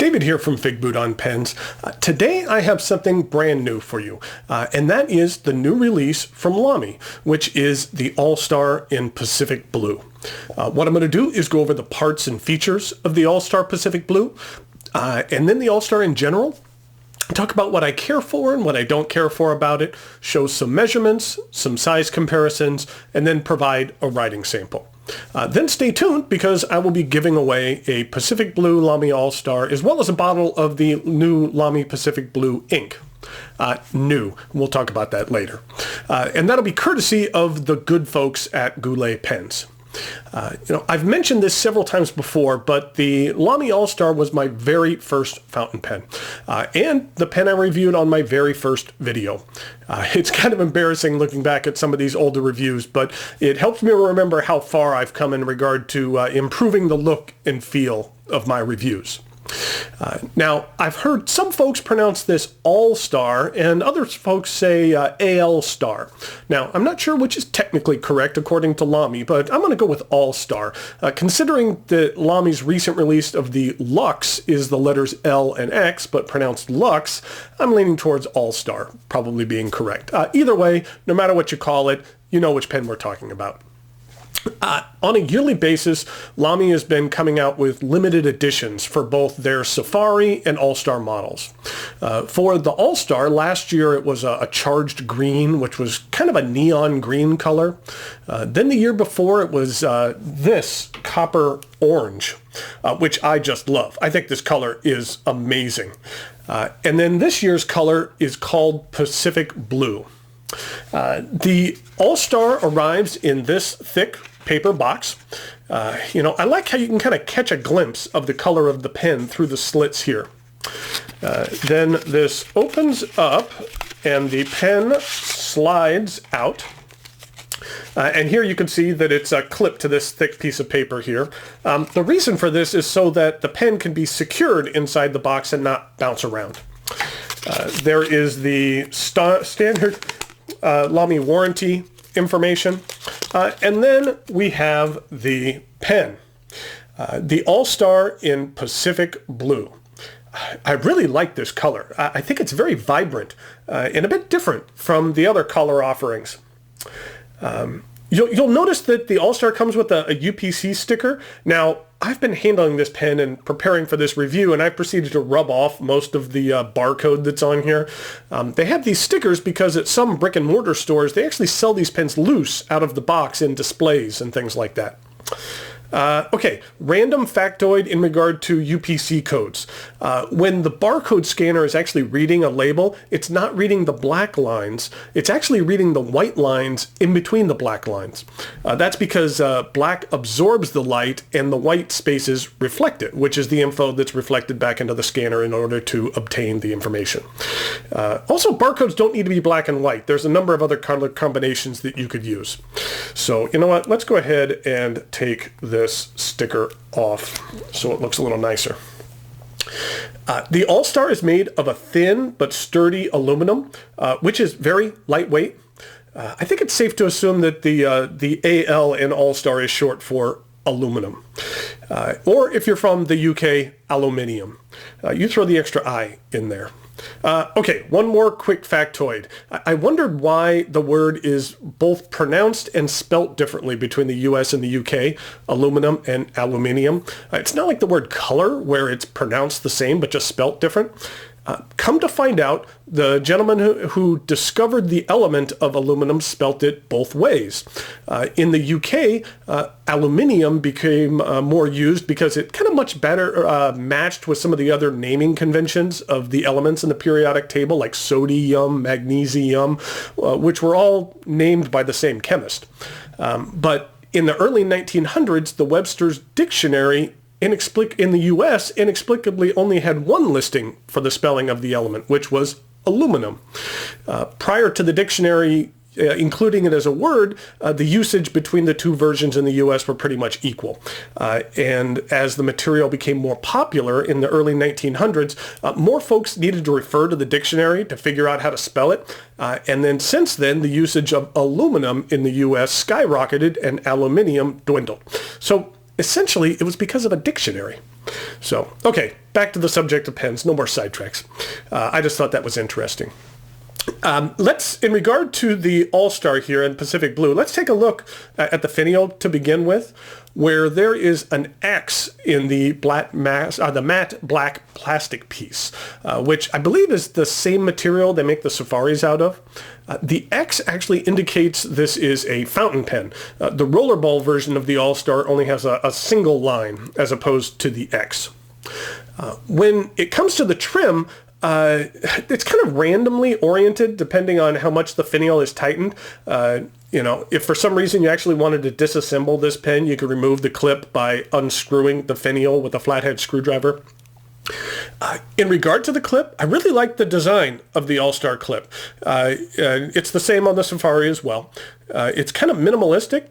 David here from Figboot on Pens. Today I have something brand new for you, and that is the new release from Lamy, which is the All-Star in Pacific Blue. What I'm going to do is go over the parts and features of the All-Star Pacific Blue, and then the All-Star in general. Talk about what I care for and what I don't care for about it, show some measurements, some size comparisons, and then provide a writing sample. Then stay tuned because I will be giving away a Pacific Blue Lamy All-Star as well as a bottle of the new Lamy Pacific Blue ink. New. We'll talk about that later. And that'll be courtesy of the good folks at Goulet Pens. I've mentioned this several times before, but the Lamy All-Star was my very first fountain pen, and the pen I reviewed on my very first video. It's kind of embarrassing looking back at some of these older reviews, but it helps me remember how far I've come in regard to improving the look and feel of my reviews. Now, I've heard some folks pronounce this All-Star and other folks say AL-Star. Now, I'm not sure which is technically correct according to Lamy, but I'm going to go with All-Star. Considering that Lamy's recent release of the Lux is the letters L and X, but pronounced Lux, I'm leaning towards All-Star, probably being correct. Either way, no matter what you call it, you know which pen we're talking about. On a yearly basis, Lamy has been coming out with limited editions for both their Safari and All-Star models. For the All-Star, last year it was a charged green, which was kind of a neon green color. Then the year before it was this copper orange, which I just love. I think this color is amazing. And then this year's color is called Pacific Blue. The All-Star arrives in this thick paper box. I like how you can kind of catch a glimpse of the color of the pen through the slits here. Then this opens up and the pen slides out. And here you can see that it's clipped to this thick piece of paper here. The reason for this is so that the pen can be secured inside the box and not bounce around. There is the standard Lamy warranty information, and then we have the pen, the All-Star in Pacific Blue. I really like this color. I think it's very vibrant and a bit different from the other color offerings. You'll notice that the All-Star comes with a UPC sticker. Now, I've been handling this pen and preparing for this review, and I proceeded to rub off most of the barcode that's on here. They have these stickers because at some brick and mortar stores, they actually sell these pens loose out of the box in displays and things like that. Okay, random factoid in regard to UPC codes. When the barcode scanner is actually reading a label, it's not reading the black lines. It's actually reading the white lines in between the black lines. That's because black absorbs the light and the white spaces reflect it, which is the info that's reflected back into the scanner in order to obtain the information. Also, barcodes don't need to be black and white. There's a number of other color combinations that you could use. So, you know what? Let's go ahead and take this sticker off so it looks a little nicer. The All-Star is made of a thin but sturdy aluminum, which is very lightweight. I think it's safe to assume that the AL in All-Star is short for aluminum. Or if you're from the UK, aluminium. You throw the extra I in there. Okay, one more quick factoid. I wondered why the word is both pronounced and spelt differently between the US and the UK, aluminum and aluminium. It's not like the word color, where it's pronounced the same but just spelt different. Come to find out, the gentleman who discovered the element of aluminum spelt it both ways. In the UK, aluminium became more used because it kind of much better matched with some of the other naming conventions of the elements in the periodic table, like sodium, magnesium, which were all named by the same chemist. But in the early 1900s, the Webster's Dictionary in the U.S. inexplicably only had one listing for the spelling of the element, which was aluminum. Prior to the dictionary including it as a word, the usage between the two versions in the U.S. were pretty much equal. And as the material became more popular in the early 1900s, more folks needed to refer to the dictionary to figure out how to spell it. And then since then, the usage of aluminum in the U.S. skyrocketed and aluminium dwindled. So essentially, it was because of a dictionary. So, okay, back to the subject of pens. No more sidetracks. I just thought that was interesting. In regard to the All-Star here in Pacific Blue, let's take a look at the Finial to begin with, where there is an X in the matte black plastic piece, which I believe is the same material they make the Safaris out of. The X actually indicates this is a fountain pen. The rollerball version of the All-Star only has a single line as opposed to the X. When it comes to the trim, it's kind of randomly oriented depending on how much the finial is tightened. If for some reason you actually wanted to disassemble this pen, you could remove the clip by unscrewing the finial with a flathead screwdriver. In regard to the clip, I really like the design of the All-Star clip. It's the same on the Safari as well. It's kind of minimalistic,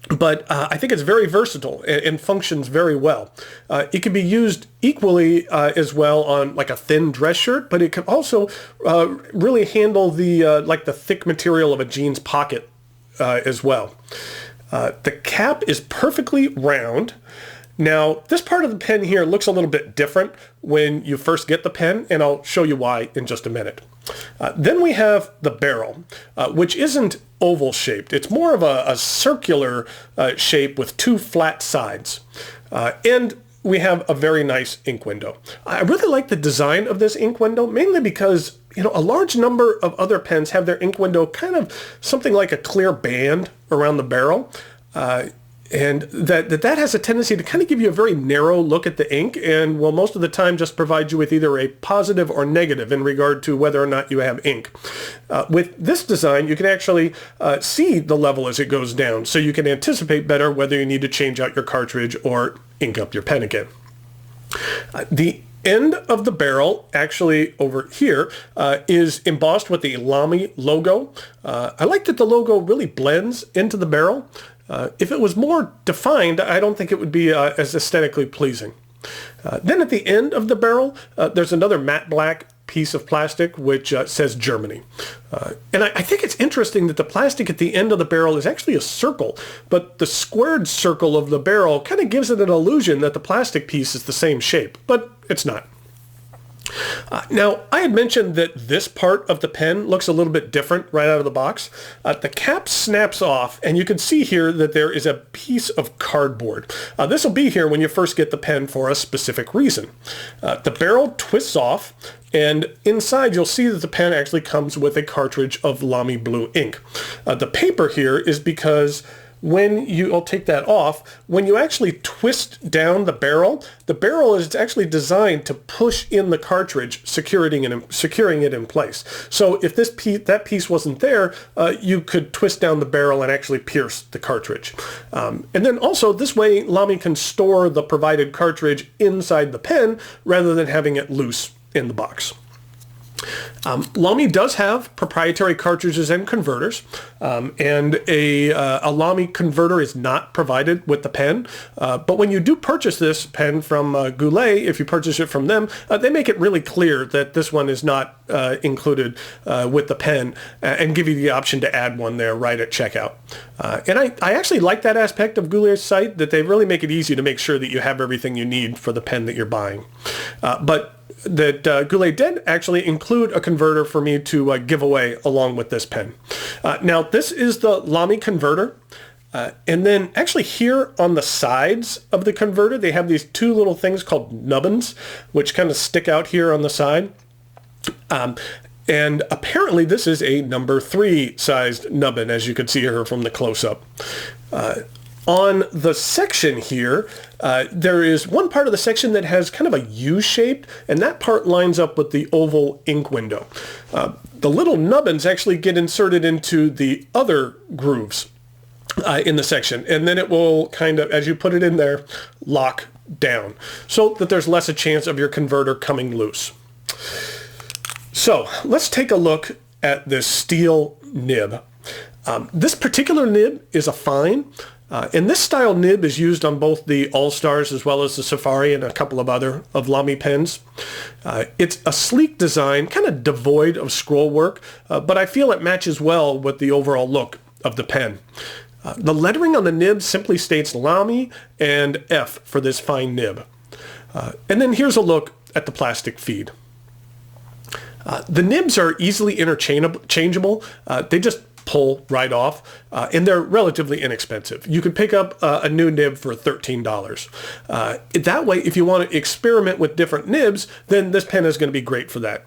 but I think it's very versatile and functions very well. It can be used equally as well on like a thin dress shirt, but it can also really handle the thick material of a jeans pocket as well. The cap is perfectly round. Now, this part of the pen here looks a little bit different when you first get the pen, and I'll show you why in just a minute. Then we have the barrel, which isn't oval shaped. It's more of a circular shape with two flat sides. And we have a very nice ink window. I really like the design of this ink window, mainly because a large number of other pens have their ink window kind of something like a clear band around the barrel. And that has a tendency to kind of give you a very narrow look at the ink and will most of the time just provide you with either a positive or negative in regard to whether or not you have ink. With this design, you can actually see the level as it goes down, so you can anticipate better whether you need to change out your cartridge or ink up your pen again. The end of the barrel, actually over here, is embossed with the Lamy logo. I like that the logo really blends into the barrel. If it was more defined, I don't think it would be as aesthetically pleasing. Then at the end of the barrel, there's another matte black piece of plastic which says Germany. And I think it's interesting that the plastic at the end of the barrel is actually a circle, but the squared circle of the barrel kind of gives it an illusion that the plastic piece is the same shape, but it's not. Now, I had mentioned that this part of the pen looks a little bit different right out of the box. The cap snaps off, and you can see here that there is a piece of cardboard. This will be here when you first get the pen for a specific reason. The barrel twists off, and inside you'll see that the pen actually comes with a cartridge of Lamy blue ink. The paper here is because I'll take that off, when you actually twist down the barrel is actually designed to push in the cartridge, securing it in place. So if that piece wasn't there, you could twist down the barrel and actually pierce the cartridge. And then also this way, Lamy can store the provided cartridge inside the pen rather than having it loose in the box. Lamy does have proprietary cartridges and converters, and a Lamy converter is not provided with the pen, but when you do purchase this pen from Goulet, if you purchase it from them, they make it really clear that this one is not included with the pen and give you the option to add one there right at checkout. And I actually like that aspect of Goulet's site, that they really make it easy to make sure that you have everything you need for the pen that you're buying. But that Goulet did actually include a converter for me to give away along with this pen. Now, this is the Lamy converter. And then actually here on the sides of the converter, they have these two little things called nubbins, which kind of stick out here on the side. And apparently this is a number 3 sized nubbin, as you can see here from the close-up. On the section here, there is one part of the section that has kind of a U shape, and that part lines up with the oval ink window. The little nubbins actually get inserted into the other grooves in the section, and then it will kind of, as you put it in there, lock down, so that there's less a chance of your converter coming loose. So let's take a look at this steel nib. This particular nib is a fine. And this style nib is used on both the All-Stars as well as the Safari and a couple of other of Lamy pens. It's a sleek design, kind of devoid of scroll work, but I feel it matches well with the overall look of the pen. The lettering on the nib simply states Lamy and F for this fine nib. And then here's a look at the plastic feed. The nibs are easily interchangeable. They just pull right off, and they're relatively inexpensive. You can pick up a new nib for $13. That way, if you want to experiment with different nibs, then this pen is going to be great for that.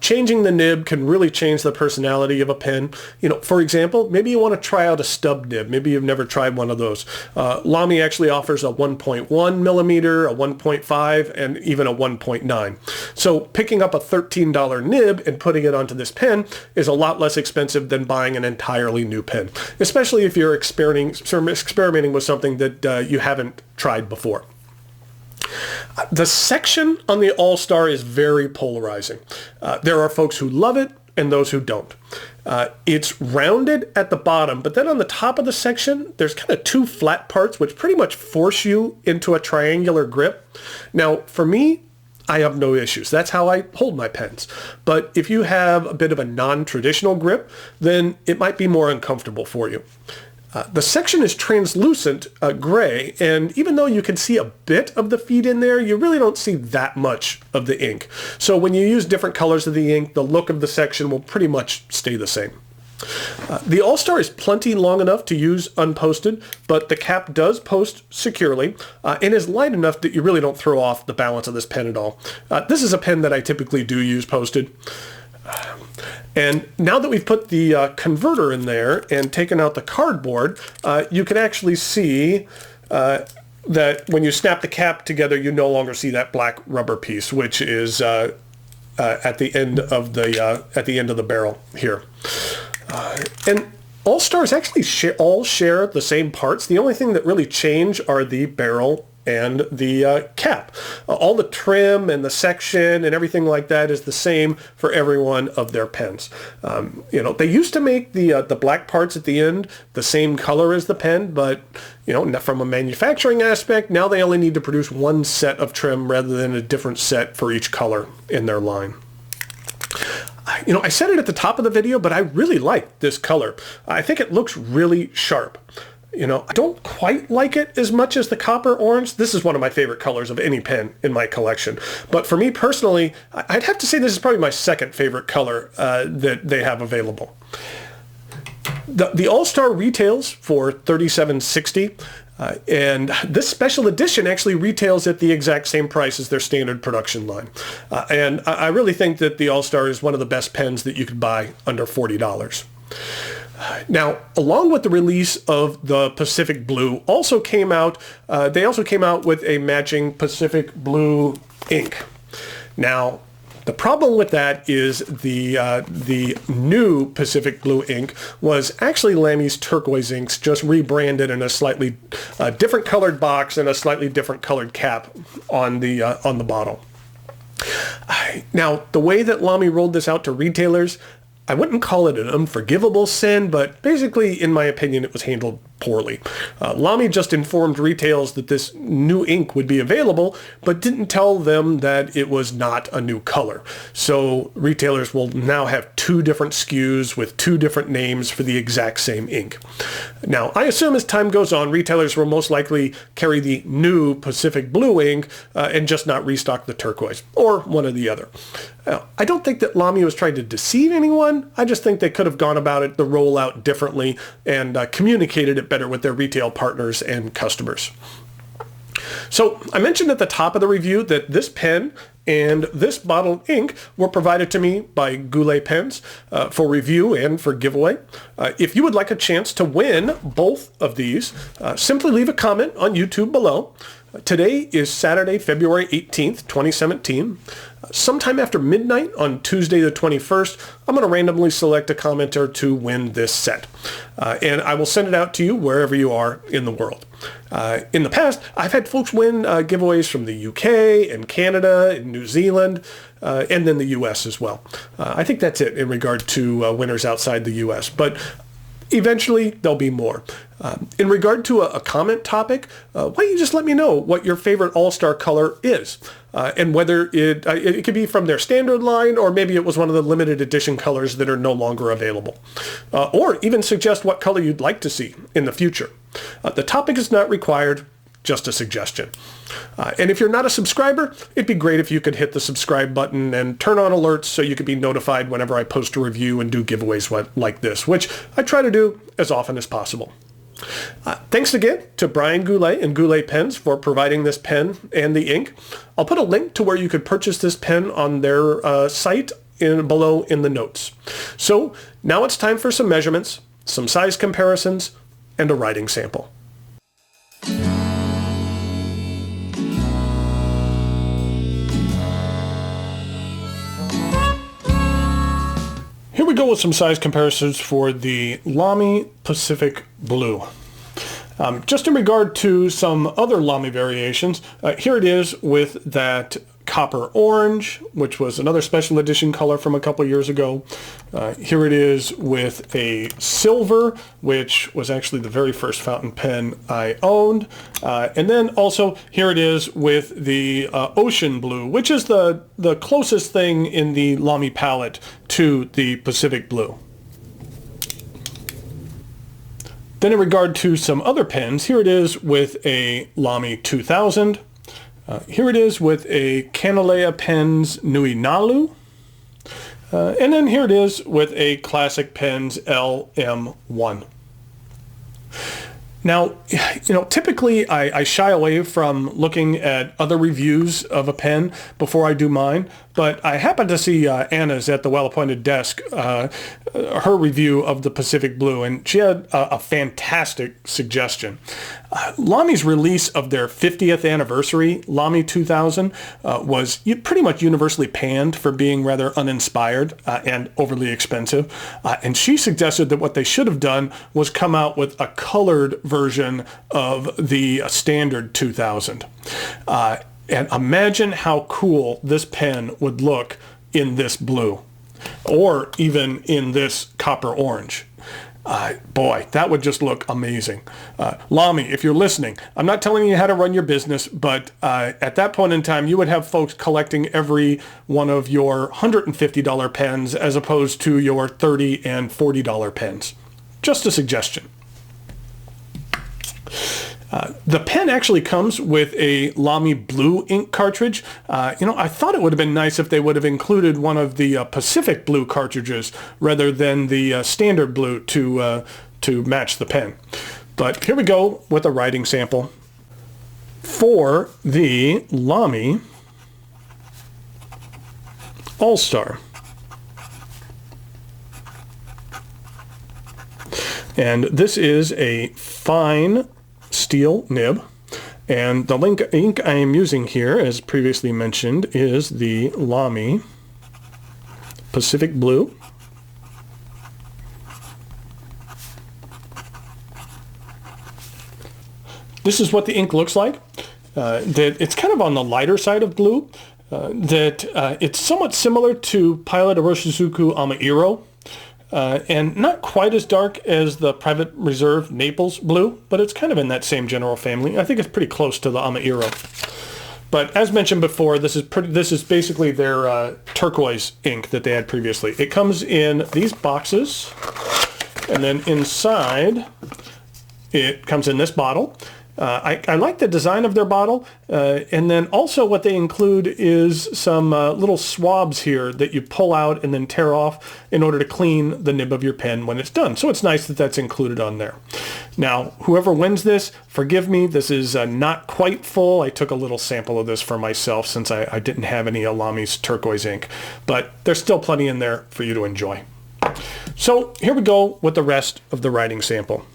Changing the nib can really change the personality of a pen. You know, for example, maybe you want to try out a stub nib. Maybe you've never tried one of those. Lamy actually offers a 1.1 millimeter, a 1.5, and even a 1.9. So picking up a $13 nib and putting it onto this pen is a lot less expensive than buying an entirely new pen, especially if you're experimenting with something that you haven't tried before. The section on the All-Star is very polarizing. There are folks who love it and those who don't. It's rounded at the bottom, but then on the top of the section, there's kind of two flat parts which pretty much force you into a triangular grip. Now, for me, I have no issues. That's how I hold my pens. But if you have a bit of a non-traditional grip, then it might be more uncomfortable for you. The section is translucent gray, and even though you can see a bit of the feed in there, you really don't see that much of the ink. So when you use different colors of the ink, the look of the section will pretty much stay the same. The All-Star is plenty long enough to use unposted, but the cap does post securely and is light enough that you really don't throw off the balance of this pen at all. This is a pen that I typically do use posted. And now that we've put the converter in there and taken out the cardboard, you can actually see that when you snap the cap together, you no longer see that black rubber piece, which is at the end of the barrel here. And All-Stars actually all share the same parts. The only thing that really change are the barrel and the cap. All the trim and the section and everything like that is the same for every one of their pens. You know, they used to make the black parts at the end the same color as the pen, but you know, from a manufacturing aspect, now they only need to produce one set of trim rather than a different set for each color in their line. You know, I said it at the top of the video, but I really like this color. I think it looks really sharp. You know, I don't quite like it as much as the copper orange. This is one of my favorite colors of any pen in my collection. But for me personally, I'd have to say this is probably my second favorite color that they have available. The All-Star retails for $37.60. And this special edition actually retails at the exact same price as their standard production line. And I really think that the All-Star is one of the best pens that you could buy under $40. Now, along with the release of the Pacific Blue, they also came out with a matching Pacific Blue ink. Now, the problem with that is the new Pacific Blue ink was actually Lamy's turquoise inks, just rebranded in a slightly different colored box and a slightly different colored cap on the bottle. Now, the way that Lamy rolled this out to retailers, I wouldn't call it an unforgivable sin, but basically, in my opinion, it was handled poorly. Lamy just informed retailers that this new ink would be available, but didn't tell them that it was not a new color. So retailers will now have two different SKUs with two different names for the exact same ink. Now, I assume as time goes on, retailers will most likely carry the new Pacific Blue ink and just not restock the turquoise, or one or the other. I don't think that Lamy was trying to deceive anyone. I just think they could have gone about it, the rollout differently, and communicated it better with their retail partners and customers. So I mentioned at the top of the review that this pen and this bottle of ink were provided to me by Goulet Pens for review and for giveaway. If you would like a chance to win both of these, simply leave a comment on YouTube below. Today is Saturday, February 18th, 2017. Sometime after midnight on Tuesday the 21st, I'm going to randomly select a commenter to win this set. And I will send it out to you wherever you are in the world. In the past, I've had folks win giveaways from the UK and Canada and New Zealand, and then the US as well. I think that's it in regard to winners outside the US. But eventually, there'll be more. In regard to a comment topic, why don't you just let me know what your favorite All-Star color is, and whether it could be from their standard line, or maybe it was one of the limited edition colors that are no longer available. Or even suggest what color you'd like to see in the future. The topic is not required, just a suggestion. And if you're not a subscriber, it'd be great if you could hit the subscribe button and turn on alerts so you could be notified whenever I post a review and do giveaways like this, which I try to do as often as possible. Thanks again to Brian Goulet and Goulet Pens for providing this pen and the ink. I'll put a link to where you could purchase this pen on their site below in the notes. So now it's time for some measurements, some size comparisons, and a writing sample. Here we go with some size comparisons for the Lamy Pacific Blue. Just in regard to some other Lamy variations, here it is with that copper orange, which was another special edition color from a couple years ago. Here it is with a silver, which was actually the very first fountain pen I owned. And then also here it is with the ocean blue, which is the closest thing in the Lamy palette to the Pacific Blue. Then in regard to some other pens, here it is with a Lamy 2000. Here it is with a Kanilea Pens Nui Nalu. And then here it is with a Classic Pens LM1. Now, typically I shy away from looking at other reviews of a pen before I do mine, but I happened to see Anna's at the Well-Appointed Desk, her review of the Pacific Blue, and she had a fantastic suggestion. Lamy's release of their 50th anniversary, Lamy 2000, was pretty much universally panned for being rather uninspired and overly expensive. And she suggested that what they should have done was come out with a colored version of the standard 2000. And imagine how cool this pen would look in this blue, or even in this copper orange. Boy, that would just look amazing. Lamy, if you're listening, I'm not telling you how to run your business, but at that point in time, you would have folks collecting every one of your $150 pens as opposed to your $30 and $40 pens. Just a suggestion. The pen actually comes with a Lamy blue ink cartridge. I thought it would have been nice if they would have included one of the Pacific blue cartridges rather than the standard blue to match the pen. But here we go with a writing sample for the Lamy All-Star. And this is a fine steel nib, and the ink I am using here, as previously mentioned, is the Lamy Pacific Blue. This is what the ink looks like. It's kind of on the lighter side of blue. It's somewhat similar to Pilot Iroshizuku Amairo. And not quite as dark as the Private Reserve Naples blue, but it's kind of in that same general family. I think it's pretty close to the Amairo. But as mentioned before, this is basically their turquoise ink that they had previously. It comes in these boxes, and then inside it comes in this bottle. I like the design of their bottle, and then also what they include is some little swabs here that you pull out and then tear off in order to clean the nib of your pen when it's done. So it's nice that that's included on there. Now, whoever wins this, forgive me, this is not quite full. I took a little sample of this for myself since I didn't have any Lamy's turquoise ink, but there's still plenty in there for you to enjoy. So here we go with the rest of the writing sample.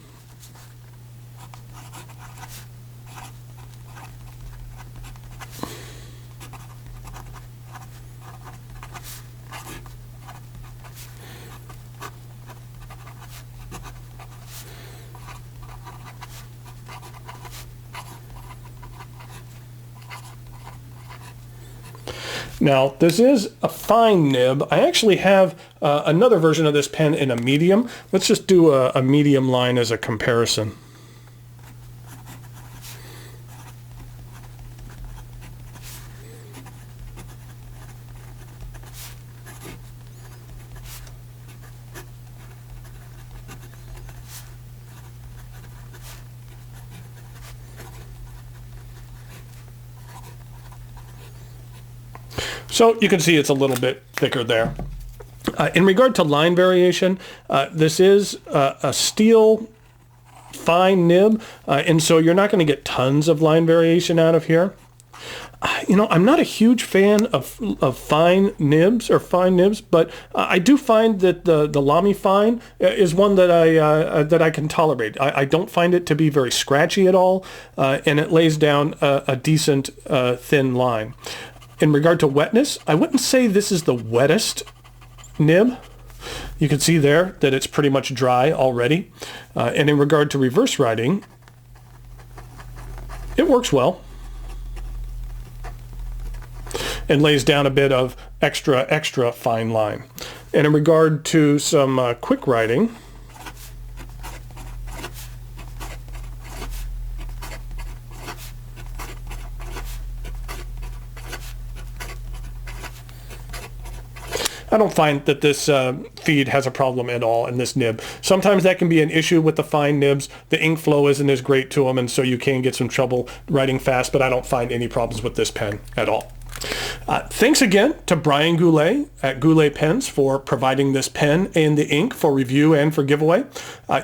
Now, this is a fine nib. I actually have another version of this pen in a medium. Let's just do a medium line as a comparison. So you can see it's a little bit thicker there. In regard to line variation, this is a steel fine nib, and so you're not going to get tons of line variation out of here. You know, I'm not a huge fan of fine nibs, but I do find that the Lamy fine is one that I can tolerate. I don't find it to be very scratchy at all, and it lays down a decent thin line. In regard to wetness, I wouldn't say this is the wettest nib. You can see there that it's pretty much dry already. And in regard to reverse writing, it works well and lays down a bit of extra fine line. And in regard to some quick writing, I don't find that this feed has a problem at all in this nib. Sometimes that can be an issue with the fine nibs. The ink flow isn't as great to them, and so you can get some trouble writing fast, but I don't find any problems with this pen at all. Thanks again to Brian Goulet at Goulet Pens for providing this pen and the ink for review and for giveaway.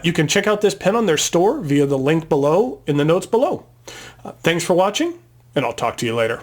You can check out this pen on their store via the link below in the notes below. Thanks for watching, and I'll talk to you later.